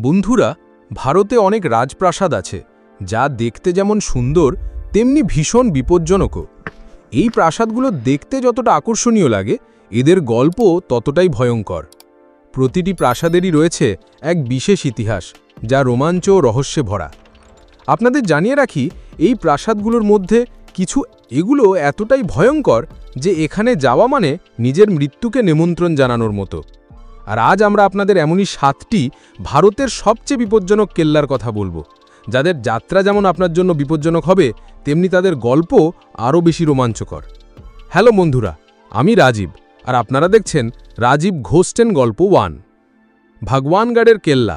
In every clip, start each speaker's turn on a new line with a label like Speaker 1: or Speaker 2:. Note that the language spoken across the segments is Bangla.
Speaker 1: বন্ধুরা, ভারতে অনেক রাজপ্রাসাদ আছে যা দেখতে যেমন সুন্দর তেমনি ভীষণ বিপজ্জনকও। এই প্রাসাদগুলো দেখতে যতটা আকর্ষণীয় লাগে, এদের গল্প ততটাই ভয়ঙ্কর। প্রতিটি প্রাসাদেরই রয়েছে এক বিশেষ ইতিহাস, যা রোমাঞ্চ ও রহস্যে ভরা। আপনাদের জানিয়ে রাখি, এই প্রাসাদগুলোর মধ্যে কিছু এগুলো এতটাই ভয়ঙ্কর যে এখানে যাওয়া মানে নিজের মৃত্যুকে নিমন্ত্রণ জানানোর মতো। আর আজ আমরা আপনাদের এমনই 7টি ভারতের সবচেয়ে বিপজ্জনক কেল্লার কথা বলবো, যাদের যাত্রা যেমন আপনার জন্য বিপজ্জনক হবে, তেমনি তাদের গল্প আরও বেশি রোমাঞ্চকর। হ্যালো বন্ধুরা, আমি রাজীব, আর আপনারা দেখছেন রাজীব ঘোস্টেন গল্প 1। ভগবানগড়ের কেল্লা।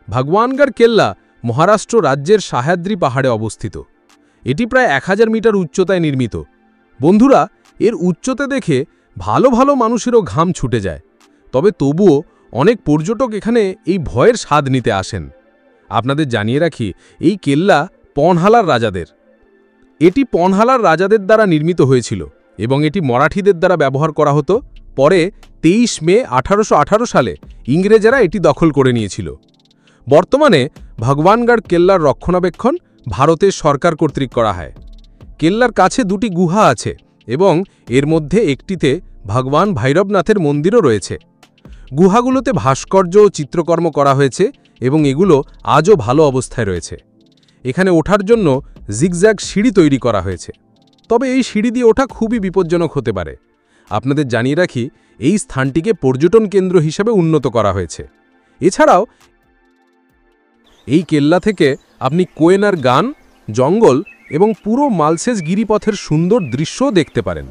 Speaker 1: ভগবানগড় কেল্লা মহারাষ্ট্র রাজ্যের সহ্যাদ্রি পাহাড়ে অবস্থিত। এটি প্রায় 1000 মিটার উচ্চতায় নির্মিত। বন্ধুরা, এর উচ্চতা দেখে ভালো ভালো মানুষেরও ঘাম ছুটে যায়। তবে তবুও অনেক পর্যটক এখানে এই ভয়ের স্বাদ নিতে আসেন। আপনাদের জানিয়ে রাখি, এই কেল্লা পনহালার রাজাদের। এটি পনহালার রাজাদের দ্বারা নির্মিত হয়েছিল এবং এটি মারাঠিদের দ্বারা ব্যবহার করা হতো। পরে 23 মে 1818 সালে ইংরেজেরা এটি দখল করে নিয়েছিল। বর্তমানে ভগবানগড় কেল্লার রক্ষণাবেক্ষণ ভারতের সরকার কর্তৃক করা হয়। কেল্লার কাছে 2টি গুহা আছে এবং এর মধ্যে একটিতে ভগবান ভৈরবনাথের মন্দিরও রয়েছে। গুহাগুলোতে ভাস্কর্য ও চিত্রকর্ম করা হয়েছে এবং এগুলো আজও ভালো অবস্থায় রয়েছে। এখানে ওঠার জন্য জিগজ্যাগ সিঁড়ি তৈরি করা হয়েছে, তবে এই সিঁড়ি দিয়ে ওঠা খুবই বিপজ্জনক হতে পারে। আপনাদের জানিয়ে রাখি, এই স্থানটিকে পর্যটন কেন্দ্র হিসেবে উন্নত করা হয়েছে। এছাড়াও এই কেল্লা থেকে আপনি কোয়েনার গান, জঙ্গল এবং পুরো মালসেজ গিরিপথের সুন্দর দৃশ্যও দেখতে পারেন।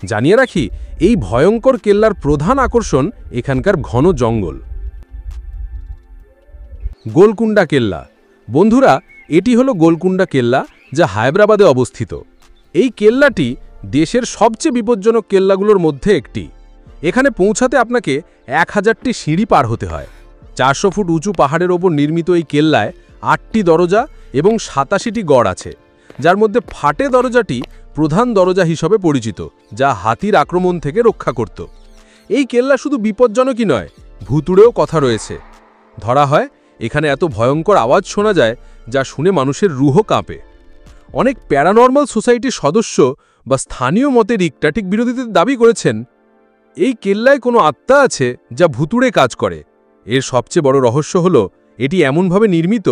Speaker 1: জানিয়ে রাখি, এই ভয়ঙ্কর কেল্লার প্রধান আকর্ষণ এখানকার ঘন জঙ্গল। গোলকুন্ডা কেল্লা। বন্ধুরা, এটি হলো গোলকুন্ডা কেল্লা, যা হায়দ্রাবাদে অবস্থিত। এই কেল্লাটি দেশের সবচেয়ে বিপজ্জনক কেল্লাগুলোর মধ্যে একটি। এখানে পৌঁছাতে আপনাকে 1000টি সিঁড়ি পার হতে হয়। 400 ফুট উঁচু পাহাড়ের ওপর নির্মিত এই কেল্লায় 8টি দরজা এবং 87টি গড় আছে, যার মধ্যে ফাটে দরজাটি প্রধান দরজা হিসেবে পরিচিত, যা হাতির আক্রমণ থেকে রক্ষা করত। এই কেল্লা শুধু বিপজ্জনকই নয়, ভুতুড়েও কথা রয়েছে। ধরা হয় এখানে এত ভয়ঙ্কর আওয়াজ শোনা যায় যা শুনে মানুষের রুহ কাঁপে। অনেক প্যারানর্মাল সোসাইটির সদস্য বা স্থানীয় মতের ইকটাটিক বিরোধীদের দাবি করেছেন এই কেল্লায় কোনো আত্মা আছে যা ভুতুড়ে কাজ করে। এর সবচেয়ে বড় রহস্য হল, এটি এমনভাবে নির্মিত,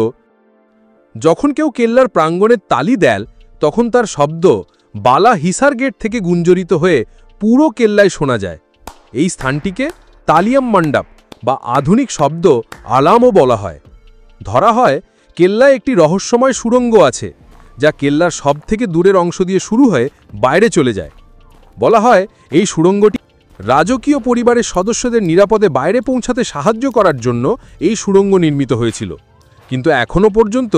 Speaker 1: যখন কেউ কেল্লার প্রাঙ্গণে তালি দেয় তখন তার শব্দ বালা হিসার গেট থেকে গুঞ্জরিত হয়ে পুরো কেল্লায় শোনা যায়। এই স্থানটিকে তালিয়াম মণ্ডপ বা আধুনিক শব্দ আলামও বলা হয়। ধরা হয় কেল্লায় একটি রহস্যময় সুড়ঙ্গ আছে, যা কেল্লার সবথেকে দূরের অংশ দিয়ে শুরু হয়ে বাইরে চলে যায়। বলা হয় এই সুড়ঙ্গটি রাজকীয় পরিবারের সদস্যদের নিরাপদে বাইরে পৌঁছাতে সাহায্য করার জন্য এই সুড়ঙ্গ নির্মিত হয়েছিল, কিন্তু এখনও পর্যন্ত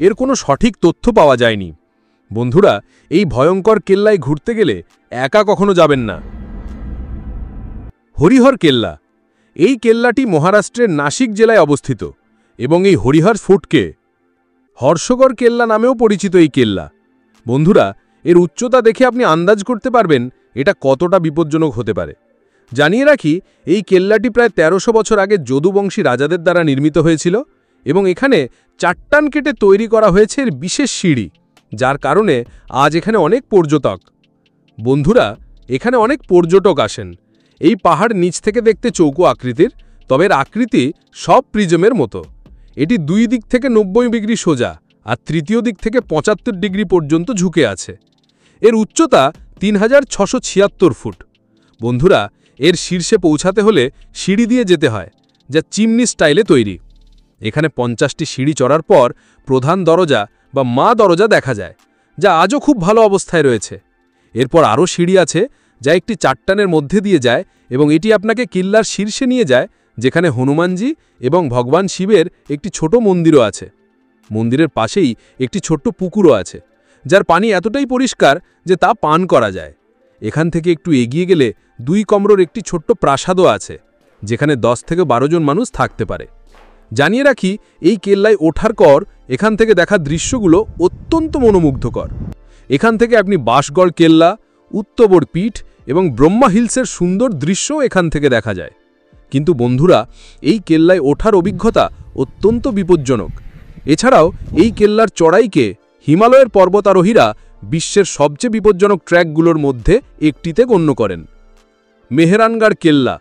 Speaker 1: এর কোনো সঠিক তথ্য পাওয়া যায়নি। বন্ধুরা, এই ভয়ঙ্কর কেল্লায় ঘুরতে গেলে একা কখনো যাবেন না। হরিহর কেল্লা। এই কেল্লাটি মহারাষ্ট্রের নাসিক জেলায় অবস্থিত এবং এই হরিহর ফোর্টকে হর্ষগড় কেল্লা নামেও পরিচিত এই কেল্লা। বন্ধুরা, এর উচ্চতা দেখে আপনি আন্দাজ করতে পারবেন এটা কতটা বিপজ্জনক হতে পারে। জানিয়ে রাখি, এই কেল্লাটি প্রায় 1300 বছর আগে যদুবংশী রাজাদের দ্বারা নির্মিত হয়েছিল এবং এখানে চাট্টান কেটে তৈরি করা হয়েছে এর বিশেষ সিঁড়ি, যার কারণে আজ এখানে অনেক পর্যটক। বন্ধুরা, এখানে অনেক পর্যটক আসেন। এই পাহাড় নিচ থেকে দেখতে চৌকো আকৃতির, তবে এর আকৃতি সব প্রিজমের মতো। এটি 2 দিক থেকে 90 ডিগ্রি সোজা আর তৃতীয় দিক থেকে 75 ডিগ্রি পর্যন্ত ঝুঁকে আছে। এর উচ্চতা 3676 ফুট। বন্ধুরা, এর শীর্ষে পৌঁছাতে হলে সিঁড়ি দিয়ে যেতে হয়, যা চিমনি স্টাইলে তৈরি। এখানে 50টি সিঁড়ি চড়ার পর প্রধান দরজা বা মা দরজা দেখা যায়, যা আজও খুব ভালো অবস্থায় রয়েছে। এরপর আরও সিঁড়ি আছে, যা একটি চাট্টানের মধ্যে দিয়ে যায় এবং এটি আপনাকে কিল্লার শীর্ষে নিয়ে যায়, যেখানে হনুমানজি এবং ভগবান শিবের একটি ছোট মন্দিরও আছে। মন্দিরের পাশেই একটি ছোট্ট পুকুরও আছে, যার পানি এতটাই পরিষ্কার যে তা পান করা যায়। এখান থেকে একটু এগিয়ে গেলে 2 কমরোর একটি ছোট্ট প্রাসাদও আছে, যেখানে 10 থেকে 12 জন মানুষ থাকতে পারে। জানিয়ে রাখি, এই কেল্লায় ওঠার পর এখান থেকে দেখা দৃশ্যগুলো অত্যন্ত মনোমুগ্ধকর। এখান থেকে আপনি বাঁশগড় কেল্লা, উত্তবড় পীঠ এবং ব্রহ্মা হিলসের সুন্দর দৃশ্যও এখান থেকে দেখা যায়। কিন্তু বন্ধুরা, এই কেল্লায় ওঠার অভিজ্ঞতা অত্যন্ত বিপজ্জনক। এছাড়াও এই কেল্লার চড়াইকে হিমালয়ের পর্বতারোহীরা বিশ্বের সবচেয়ে বিপজ্জনক ট্র্যাকগুলোর মধ্যে একটিতে গণ্য করেন। মেহরানগড় কেল্লা।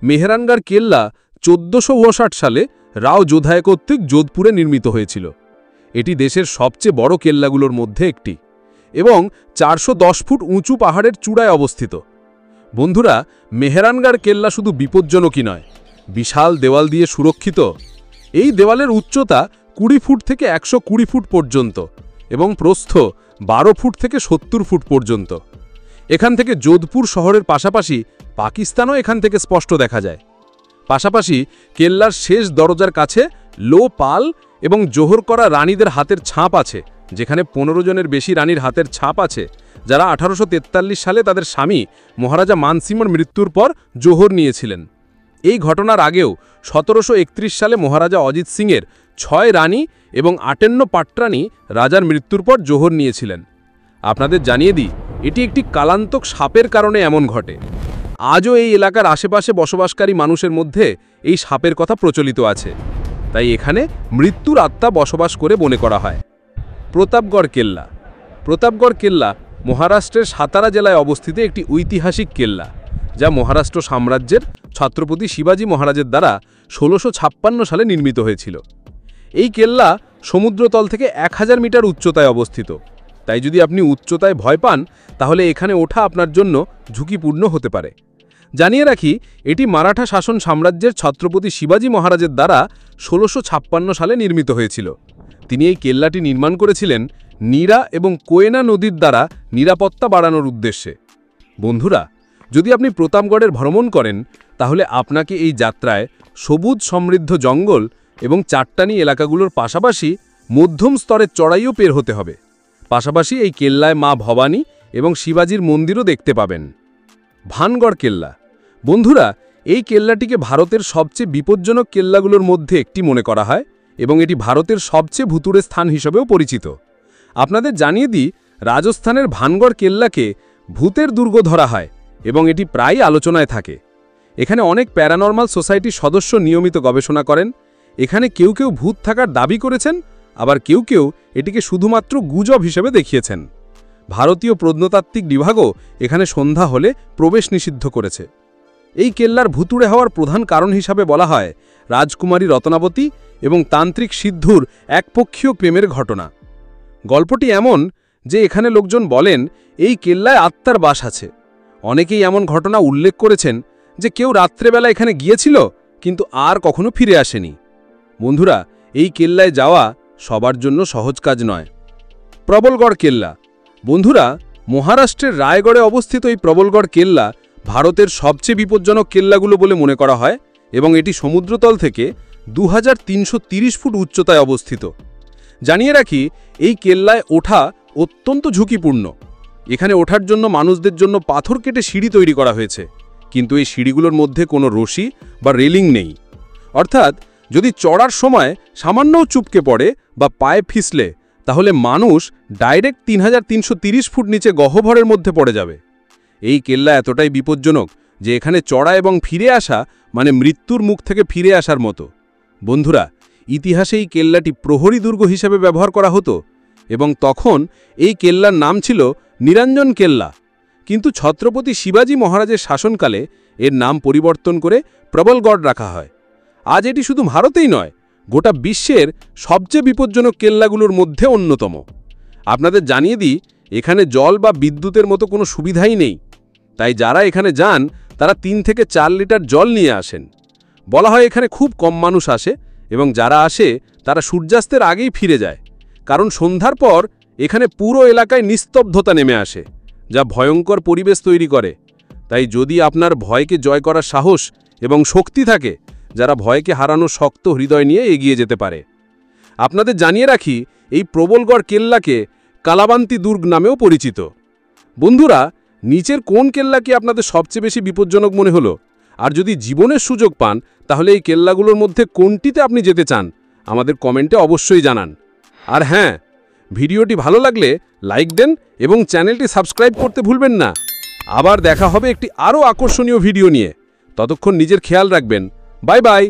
Speaker 1: মেহরানগড় কেল্লা 1459 সালে রাও যোধায় কর্তৃক যোধপুরে নির্মিত হয়েছিল। এটি দেশের সবচেয়ে বড় কেল্লাগুলোর মধ্যে একটি এবং 410 ফুট উঁচু পাহাড়ের চূড়ায় অবস্থিত। বন্ধুরা, মেহরানগড় কেল্লা শুধু বিপজ্জনকই নয়, বিশাল দেওয়াল দিয়ে সুরক্ষিত। এই দেওয়ালের উচ্চতা 20 ফুট থেকে 120 ফুট পর্যন্ত এবং প্রস্থ 12 ফুট থেকে 70 ফুট পর্যন্ত। এখান থেকে যোধপুর শহরের পাশাপাশি পাকিস্তানও এখান থেকে স্পষ্ট দেখা যায়। পাশাপাশি কেল্লার শেষ দরজার কাছে লো পাল এবং জোহর করা রানীদের হাতের ছাপ আছে, যেখানে 15 জনের বেশি রানীর হাতের ছাপ আছে, যারা 1843 সালে তাদের স্বামী মহারাজা মানসিংয়ের মৃত্যুর পর জোহর নিয়েছিলেন। এই ঘটনার আগেও 1731 সালে মহারাজা অজিত সিংয়ের 6 রানী এবং 58 পাটরানী রাজার মৃত্যুর পর জোহর নিয়েছিলেন। আপনাদের জানিয়ে দিই, এটি একটি কালান্তক সাপের কারণে এমন ঘটে। আজও এই এলাকার আশেপাশে বসবাসকারী মানুষের মধ্যে এই সাপের কথা প্রচলিত আছে, তাই এখানে মৃত্যুর আত্মা বসবাস করে মনে করা হয়। প্রতাপগড় কেল্লা। প্রতাপগড় কেল্লা মহারাষ্ট্রের সাতারা জেলায় অবস্থিত একটি ঐতিহাসিক কেল্লা, যা মহারাষ্ট্র সাম্রাজ্যের ছত্রপতি শিবাজী মহারাজের দ্বারা 1656 সালে নির্মিত হয়েছিল। এই কেল্লা সমুদ্রতল থেকে 1000 মিটার উচ্চতায় অবস্থিত, তাই যদি আপনি উচ্চতায় ভয় পান তাহলে এখানে ওঠা আপনার জন্য ঝুঁকিপূর্ণ হতে পারে। জানিয়ে রাখি, এটি মারাঠা শাসন সাম্রাজ্যের ছত্রপতি শিবাজী মহারাজের দ্বারা 1656 সালে নির্মিত হয়েছিল। তিনি এই কেল্লাটি নির্মাণ করেছিলেন নীরা এবং কোয়েনা নদীর দ্বারা নিরাপত্তা বাড়ানোর উদ্দেশ্যে। বন্ধুরা, যদি আপনি প্রতাপগড়ের ভ্রমণ করেন তাহলে আপনাকে এই যাত্রায় সবুজ সমৃদ্ধ জঙ্গল এবং চাট্টানি এলাকাগুলোর পাশাপাশি মধ্যম স্তরের চড়াইও পের হতে হবে। পাশাপাশি এই কেল্লায় মা ভবানী এবং শিবাজির মন্দিরও দেখতে পাবেন। ভানগড় কেল্লা। বন্ধুরা, এই কেল্লাটিকে ভারতের সবচেয়ে বিপজ্জনক কেল্লাগুলোর মধ্যে একটি মনে করা হয় এবং এটি ভারতের সবচেয়ে ভুতুড়ে স্থান হিসেবেও পরিচিত। আপনাদের জানিয়ে দিই, রাজস্থানের ভানগড় কেল্লাকে ভূতের দুর্গ ধরা হয় এবং এটি প্রায়ই আলোচনায় থাকে। এখানে অনেক প্যারানর্মাল সোসাইটির সদস্য নিয়মিত গবেষণা করেন। এখানে কেউ কেউ ভূত থাকার দাবি করেছেন, আবার কেউ কেউ এটিকে শুধুমাত্র গুজব হিসেবে দেখিয়েছেন। ভারতীয় প্রত্নতাত্ত্বিক বিভাগও এখানে সন্ধ্যা হলে প্রবেশ নিষিদ্ধ করেছে। এই কেল্লার ভুতুড়ে হওয়ার প্রধান কারণ হিসাবে বলা হয় রাজকুমারী রত্নাবতী এবং তান্ত্রিক সিদ্ধুর একপক্ষীয় প্রেমের ঘটনা। গল্পটি এমন যে এখানে লোকজন বলেন এই কেল্লায় আত্মার বাস আছে। অনেকেই এমন ঘটনা উল্লেখ করেছেন যে কেউ রাত্রেবেলা এখানে গিয়েছিল কিন্তু আর কখনো ফিরে আসেনি। বন্ধুরা, এই কেল্লায় যাওয়া সবার জন্য সহজ কাজ নয়। প্রবলগড় কেল্লা। বন্ধুরা, মহারাষ্ট্রের রায়গড়ে অবস্থিত এই প্রবলগড় কেল্লা ভারতের সবচেয়ে বিপজ্জনক কেল্লাগুলো বলে মনে করা হয় এবং এটি সমুদ্রতল থেকে 2330 ফুট উচ্চতায় অবস্থিত। জানিয়ে রাখি, এই কেল্লায় ওঠা অত্যন্ত ঝুঁকিপূর্ণ। এখানে ওঠার জন্য মানুষদের জন্য পাথর কেটে সিঁড়ি তৈরি করা হয়েছে, কিন্তু এই সিঁড়িগুলোর মধ্যে কোনো রশি বা রেলিং নেই। অর্থাৎ যদি চড়ার সময় সামান্যও চুপকে পড়ে বা পায়ে ফিসলে তাহলে মানুষ ডাইরেক্ট 3330 ফুট নিচে গহ্বরের মধ্যে পড়ে যাবে। এই কেল্লা এতটাই বিপজ্জনক যে এখানে চড়া এবং ফিরে আসা মানে মৃত্যুর মুখ থেকে ফিরে আসার মতো। বন্ধুরা, ইতিহাসে এই কেল্লাটি প্রহরী দুর্গ হিসেবে ব্যবহার করা হতো এবং তখন এই কেল্লার নাম ছিল নিরঞ্জন কেল্লা, কিন্তু ছত্রপতি শিবাজী মহারাজের শাসনকালে এর নাম পরিবর্তন করে প্রবলগড় রাখা হয়। আজ এটি শুধু ভারতেই নয়, গোটা বিশ্বের সবচেয়ে বিপজ্জনক কেল্লাগুলোর মধ্যে অন্যতম। আপনাদের জানিয়ে দিই, এখানে জল বা বিদ্যুতের মতো কোনো সুবিধাই নেই, তাই যারা এখানে যান তারা 3 থেকে 4 লিটার জল নিয়ে আসেন। বলা হয় এখানে খুব কম মানুষ আসে এবং যারা আসে তারা সূর্যাস্তের আগেই ফিরে যায়, কারণ সন্ধ্যার পর এখানে পুরো এলাকায় নিস্তব্ধতা নেমে আসে, যা ভয়ঙ্কর পরিবেশ তৈরি করে। তাই যদি আপনার ভয়কে জয় করার সাহস এবং শক্তি থাকে, যারা ভয়কে হারানো শক্ত হৃদয় নিয়ে এগিয়ে যেতে পারে। আপনাদের জানিয়ে রাখি, এই প্রবলগড় কেল্লাকে কালাবান্তি দুর্গ নামেও পরিচিত। বন্ধুরা, নিচের কোন কেল্লা কি আপনাদের সবচেয়ে বেশি বিপজ্জনক মনে হলো? আর যদি জীবনের সুযোগ পান তাহলে এই কেল্লাগুলোর মধ্যে কোনটিতে আপনি যেতে চান আমাদের কমেন্টে অবশ্যই জানান। আর হ্যাঁ, ভিডিওটি ভালো লাগলে লাইক দেন এবং চ্যানেলটি সাবস্ক্রাইব করতে ভুলবেন না। আবার দেখা হবে একটি আরও আকর্ষণীয় ভিডিও নিয়ে। ততক্ষণ নিজের খেয়াল রাখবেন। Bye bye.